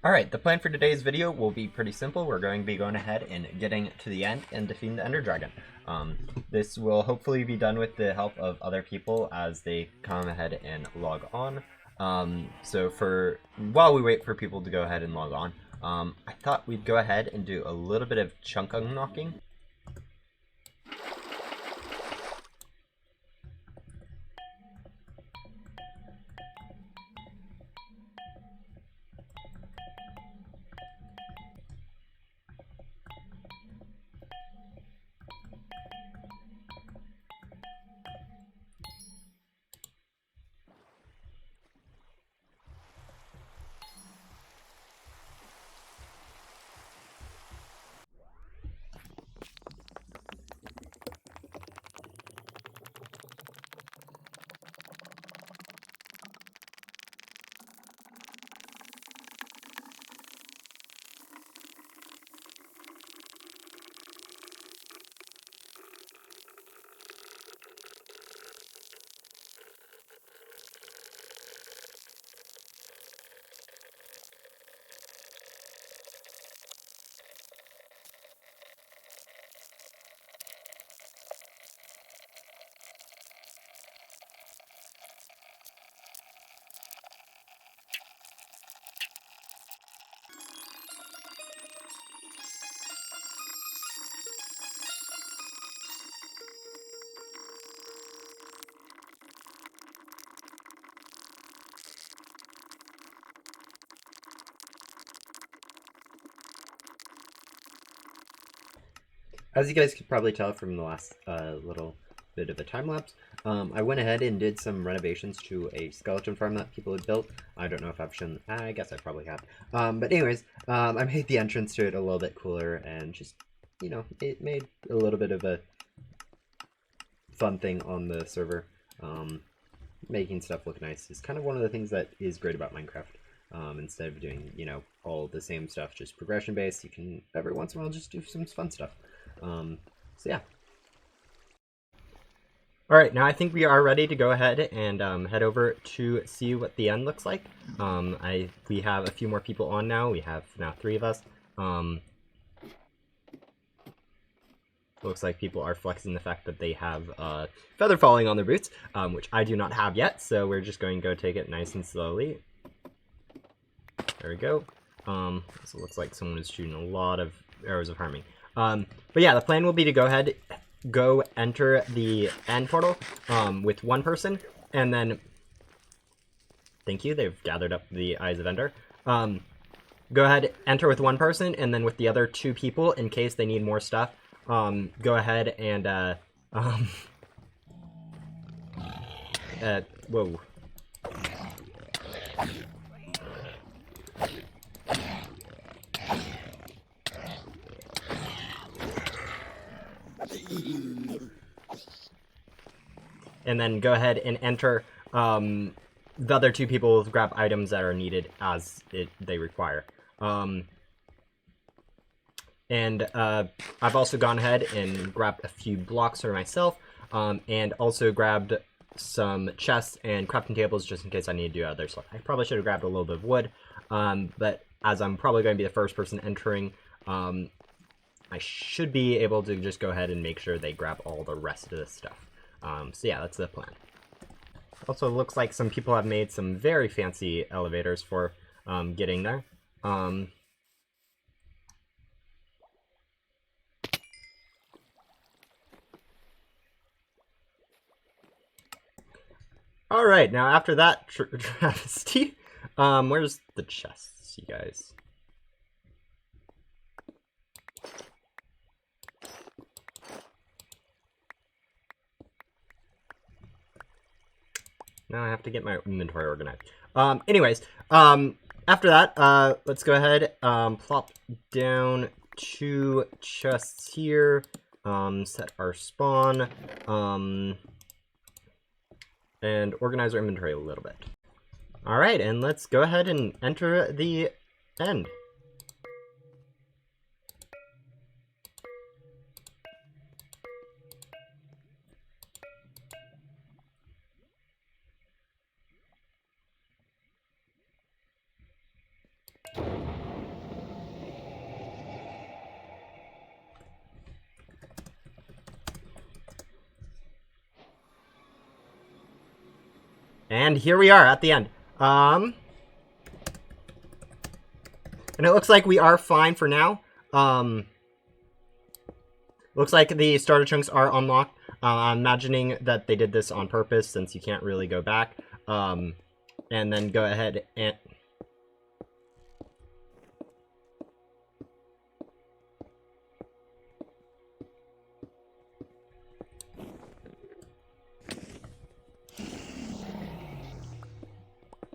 Alright, the plan for today's video will be pretty simple. We're going to be going ahead and getting to the end and defeating the Ender Dragon. This will hopefully be done with the help of other people as they come ahead and log on. While we wait for people to go ahead and log on, I thought we'd go ahead and do a little bit of chunk unlocking. As you guys could probably tell from the last little bit of a time lapse, I went ahead and did some renovations to a skeleton farm that people had built. I don't know if I've shown. I guess I probably have. But anyways, I made the entrance to it a little bit cooler and just, you know, it made a little bit of a fun thing on the server. Making stuff look nice is kind of one of the things that is great about Minecraft. Instead of doing, you know, all the same stuff, just progression based, you can every once in a while just do some fun stuff. So yeah. Alright, now I think we are ready to go ahead and head over to see what the end looks like. We have a few more people on now. We have now 3 of us. Looks like people are flexing the fact that they have feather falling on their boots, which I do not have yet, so we're just going to go take it nice and slowly. There we go. So it looks like someone is shooting a lot of arrows of harming. But yeah, the plan will be to go enter the end portal with one person, and then thank you, they've gathered up the Eyes of Ender. Go ahead, enter with one person, and then with the other 2 people, in case they need more stuff, go ahead and whoa. And then go ahead and enter the other 2 people to grab items that are needed as they require. I've also gone ahead and grabbed a few blocks for myself, and also grabbed some chests and crafting tables just in case I need to do other stuff. I probably should have grabbed a little bit of wood, but as I'm probably going to be the first person entering, I should be able to just go ahead and make sure they grab all the rest of this stuff. So yeah, that's the plan. Also, looks like some people have made some very fancy elevators for getting there. Alright, now after that travesty, where's the chests, you guys? Now I have to get my inventory organized. Anyways, after that, let's go ahead, plop down 2 chests here, set our spawn, and organize our inventory a little bit. Alright, and let's go ahead and enter the end. And here we are at the end. And it looks like we are fine for now. Looks like the starter chunks are unlocked. I'm imagining that they did this on purpose since you can't really go back. And then go ahead and...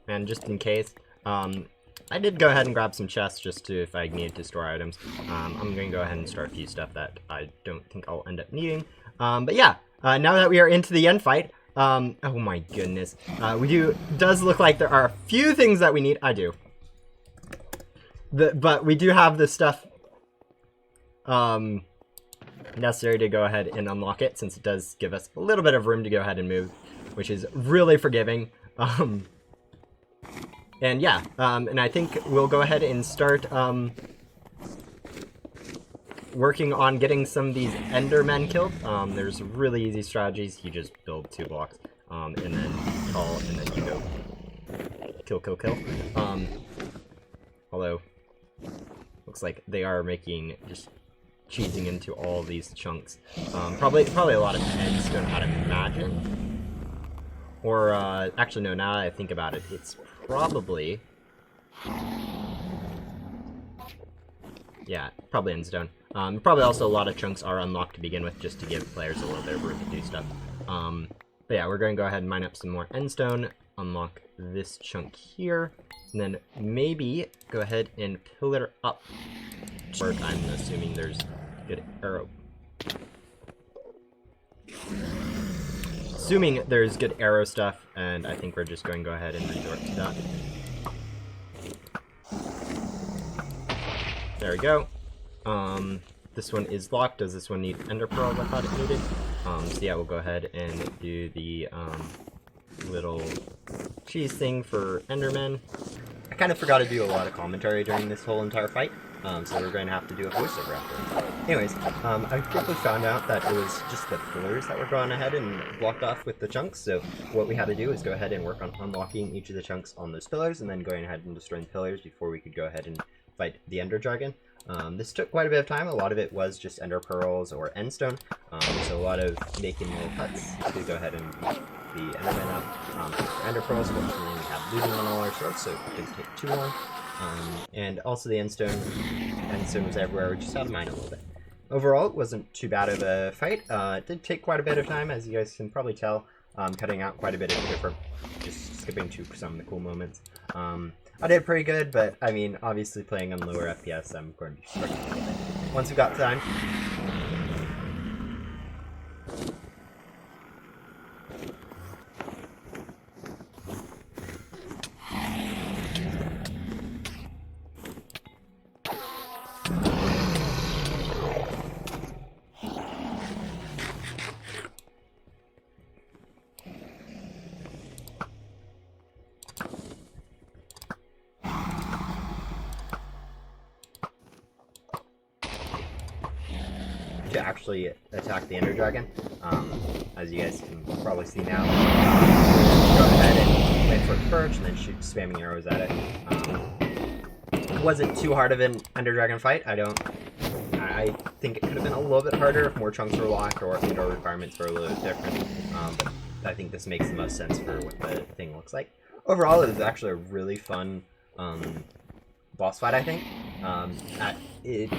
And just in case, I did go ahead and grab some chests just to, if I needed to store items. I'm going to go ahead and store a few stuff that I don't think I'll end up needing. But yeah, now that we are into the end fight, oh my goodness. Does look like there are a few things that we need. I do. But we do have the stuff necessary to go ahead and unlock it, since it does give us a little bit of room to go ahead and move, which is really forgiving. And yeah, and I think we'll go ahead and start working on getting some of these Endermen killed. There's really easy strategies. You just build 2 blocks, and then call, and then you go kill. Although, looks like they are just cheesing into all these chunks. Probably a lot of endstone, I'd imagine. Or, actually no, now that I think about it, it's probably... Yeah, probably endstone. Probably also a lot of chunks are unlocked to begin with, just to give players a little bit of room to do stuff. But yeah, we're going to go ahead and mine up some more endstone, unlock this chunk here, and then maybe go ahead and pillar up. I'm assuming there's good arrow. Assuming there's good arrow stuff, and I think we're just going to go ahead and resort to that. There we go. This one is locked. Does this one need ender pearls? I thought it needed. So yeah, we'll go ahead and do the little cheese thing for endermen. I kind of forgot to do a lot of commentary during this whole entire fight. So we're going to have to do a voiceover after. Anyways, I quickly found out that it was just the pillars that were gone ahead and blocked off with the chunks. So what we had to do is go ahead and work on unlocking each of the chunks on those pillars, and then going ahead and destroying the pillars before we could go ahead and fight the Ender Dragon. This took quite a bit of time. A lot of it was just ender pearls or endstone. So a lot of making little huts to go ahead and the enderman up. For ender pearls, fortunately we have looting on all our swords, so it didn't take too long. And also the endstone was everywhere. We just had to mine a little bit. Overall, it wasn't too bad of a fight. It did take quite a bit of time, as you guys can probably tell. Cutting out quite a bit of different, just skipping to some of the cool moments. I did pretty good, but I mean, obviously playing on lower FPS, I'm going to be struggling a little bit. Once we got time. To actually attack the Ender Dragon, as you guys can probably see now. Go ahead and wait for its perch and then shoot spamming arrows at it. It wasn't too hard of an Ender Dragon fight. I think it could have been a little bit harder if more chunks were locked or indoor requirements were a little bit different. But I think this makes the most sense for what the thing looks like. Overall, it was actually a really fun boss fight, I think. It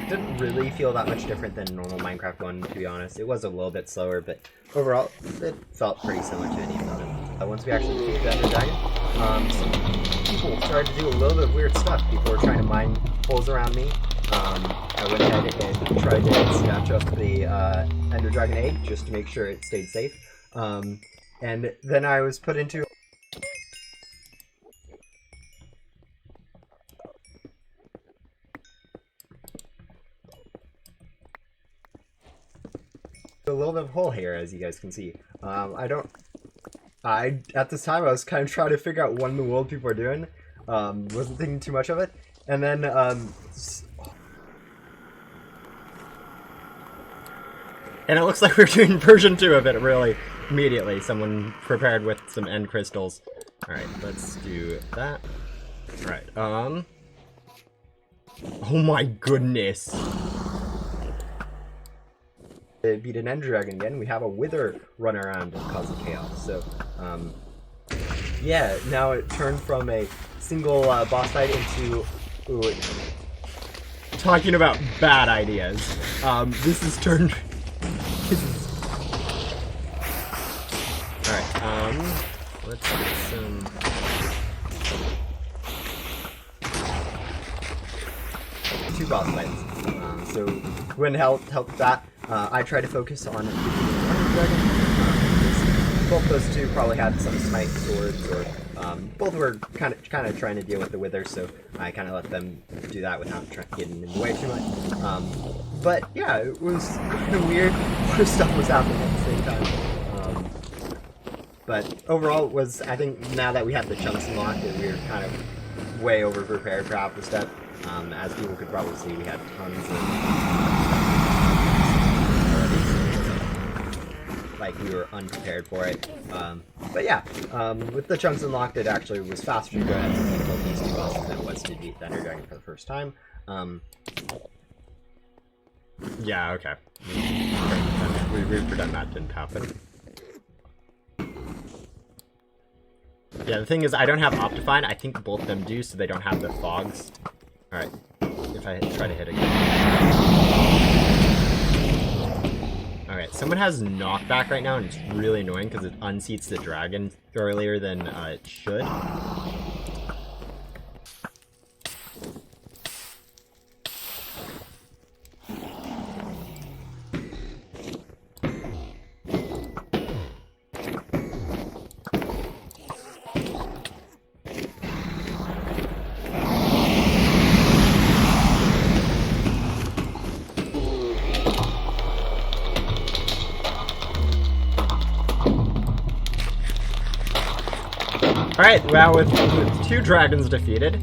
didn't really feel that much different than a normal Minecraft one, to be honest. It was a little bit slower, but overall, it felt pretty similar to any of them. Once we actually defeated the Ender Dragon, some people started to do a little bit weird stuff. People were trying to mine holes around me. I went ahead and tried to snatch up the Ender Dragon egg just to make sure it stayed safe. And then I was put into a little bit of hole here, as you guys can see. At this time I was kind of trying to figure out what in the world people are doing. Wasn't thinking too much of it. And then and it looks like we're doing version 2 of it, really. immediately someone prepared with some end crystals. Alright, let's do that. Alright, oh my goodness. To beat an Ender Dragon again, we have a Wither run around and causing chaos. So, yeah, now it turned from a single boss fight into... Ooh, talking about bad ideas. This is turned... Alright, let's get some... Two boss fights. So when help that, I try to focus on Dragon. Both those two probably had some smite swords, or both were kind of trying to deal with the Wither, so I kind of let them do that without getting in the way too much. But yeah, it was kind of weird. Other stuff was happening at the same time. But overall, it was, I think now that we have the chunks unlocked, we were kind of way over prepared for half the step. As people could probably see, we had tons of already, like we were unprepared for it. But yeah, with the chunks unlocked, it actually was faster to go ahead and kill these two bosses than it was to beat Thunder Dragon for the first time. Yeah, okay. We've pretend that didn't happen. Yeah, the thing is, I don't have Optifine. I think both of them do, so they don't have the fogs. Alright, if I try to hit again. Alright, someone has knockback right now, and it's really annoying because it unseats the dragon earlier than it should. Alright, well, with two dragons defeated,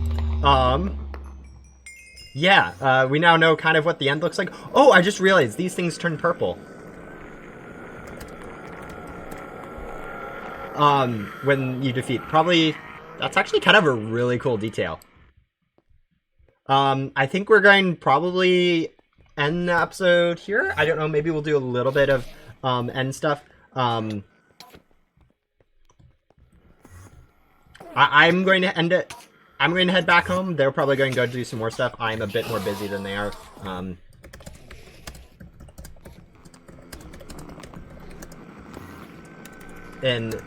yeah, we now know kind of what the end looks like. Oh, I just realized these things turn purple. When you defeat, probably, that's actually kind of a really cool detail. I think we're going to probably end the episode here. I don't know, maybe we'll do a little bit of, end stuff. I'm going to end it. I'm going to head back home. They're probably going to go do some more stuff. I'm a bit more busy than they are. And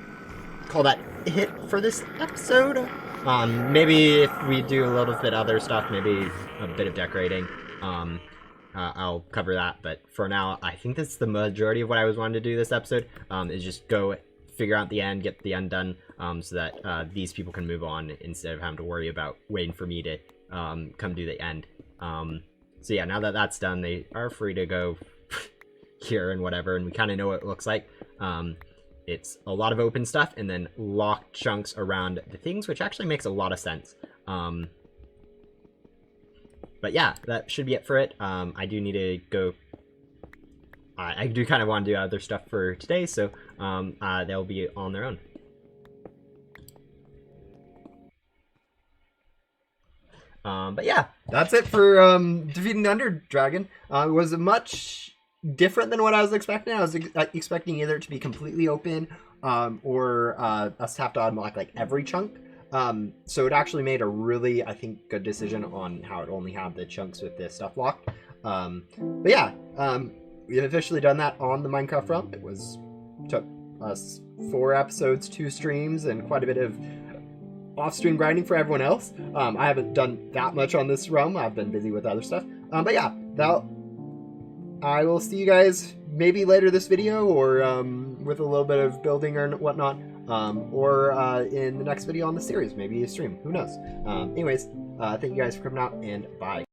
call that hit for this episode. Maybe if we do a little bit other stuff, maybe a bit of decorating, I'll cover that. But for now, I think that's the majority of what I was wanting to do this episode, is just go figure out the end, get the end done, so that these people can move on instead of having to worry about waiting for me to come do the end. So yeah, now that that's done, they are free to go here and whatever, and we kind of know what it looks like. It's a lot of open stuff and then locked chunks around the things, which actually makes a lot of sense. But yeah, that should be it for it. I do need to go. I do kind of want to do other stuff for today, so they'll be on their own. But yeah, that's it for defeating the Ender Dragon. It was much different than what I was expecting. I was expecting either to be completely open or us to have to unlock like every chunk. So it actually made a really, I think, good decision on how it only had the chunks with the stuff locked. But yeah, we've officially done that on the Minecraft realm. It took us 4 episodes, 2 streams, and quite a bit of off-stream grinding for everyone else. I haven't done that much on this realm. I've been busy with other stuff. But yeah, I will see you guys maybe later this video, or with a little bit of building or whatnot, or in the next video on the series, maybe a stream. Who knows? Anyways, thank you guys for coming out, and bye.